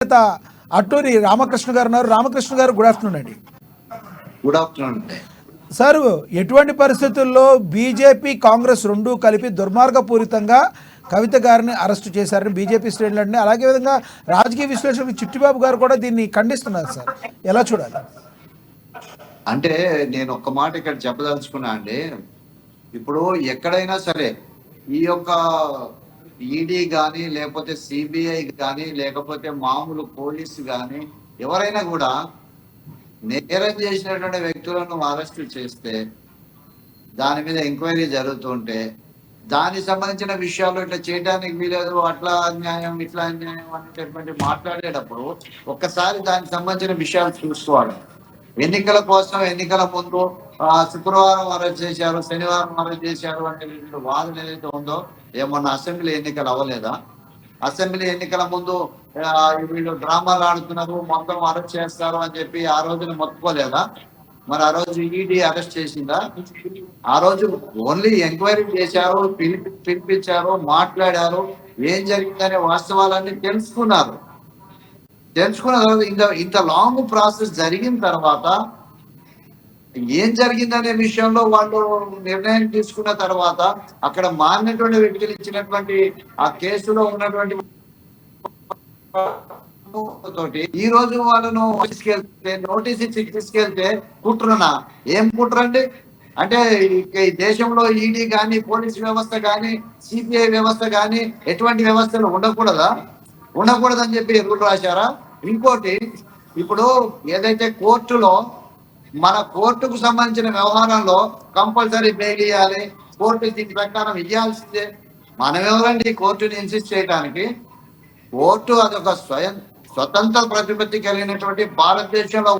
నేత అట్టూరి రామకృష్ణ గారు ఉన్నారు. రామకృష్ణ గారు గుడ్ ఆఫ్టర్నూన్ అండి. గుడ్ ఆఫ్టర్నూన్ సార్, ఎటువంటి పరిస్థితుల్లో బీజేపీ కాంగ్రెస్ రెండూ కలిపి దుర్మార్గపూరితంగా కవిత గారిని అరెస్టు చేశారని బీజేపీ శ్రేణులన్నీ, అలాగే విధంగా రాజకీయ విశ్లేషకులు చిట్టిబాబు గారు కూడా దీన్ని ఖండిస్తున్నారు. సార్, ఎలా చూడాలి? అంటే నేను ఒక్క మాట ఇక్కడ చెప్పదలుచుకున్నా అండి. ఇప్పుడు ఎక్కడైనా సరే ఈ యొక్క ఈడీ కానీ లేకపోతే సిబిఐ కానీ లేకపోతే మామూలు పోలీసు కానీ ఎవరైనా కూడా నేరం చేసినటువంటి వ్యక్తులను అరెస్టు చేస్తే దాని మీద ఎంక్వైరీ జరుగుతుంటే దానికి సంబంధించిన విషయాలు ఇట్లా చేయడానికి వీలేదు, అట్లా అన్యాయం ఇట్లా అన్యాయం అనేటటువంటి మాట్లాడేటప్పుడు ఒక్కసారి దానికి సంబంధించిన విషయాలు చూసుకోవాలి. ఎన్నికల కోసం ఎన్నికల ముందు శుక్రవారం అరెస్ట్ చేశారు, శనివారం అరెస్ట్ చేశారు అంటే వాదన ఏదైతే ఉందో, ఏమన్నా అసెంబ్లీ ఎన్నికలు అవ్వలేదా? అసెంబ్లీ ఎన్నికల ముందు వీళ్ళు డ్రామాలు ఆడుతున్నారు, మొత్తం అరెస్ట్ చేస్తారు అని చెప్పి ఆ రోజున మొత్తుకోలేదా? మరి ఆ రోజు ఈడీ అరెస్ట్ చేసిందా? ఆ రోజు ఓన్లీ ఎంక్వైరీ చేశారు, పిలిపించారు, మాట్లాడారు, ఏం జరిగిందనే వాస్తవాలన్నీ తెలుసుకున్న తర్వాత ఇంత లాంగ్ ప్రాసెస్ జరిగిన తర్వాత ఏం జరిగిందనే విషయంలో వాళ్ళు నిర్ణయం తీసుకున్న తర్వాత అక్కడ మారినటువంటి వ్యక్తులు ఇచ్చినటువంటి ఆ కేసులో ఉన్నటువంటి తోటి ఈ రోజు వాళ్ళను నోటీస్ ఇచ్చి తీసుకెళ్తే కుట్రనా? ఏం కుట్రండి? అంటే ఈ దేశంలో ఈడీ కానీ పోలీస్ వ్యవస్థ కానీ సిబిఐ వ్యవస్థ కానీ ఎటువంటి వ్యవస్థలు ఉండకూడదని చెప్పి రూల్ రాశారా? ఇంకోటి, ఇప్పుడు ఏదైతే కోర్టులో మన కోర్టుకు సంబంధించిన వ్యవహారంలో కంపల్సరీ బెయిల్ ఇవ్వాలి, కోర్టు దీని ప్రకారం ఇవ్వాల్సిందే. మనం ఎవరండి కోర్టుని ఇన్సిస్ట్ చేయడానికి? కోర్టు అదొక స్వతంత్ర ప్రతిపత్తి కలిగినటువంటి భారతదేశంలో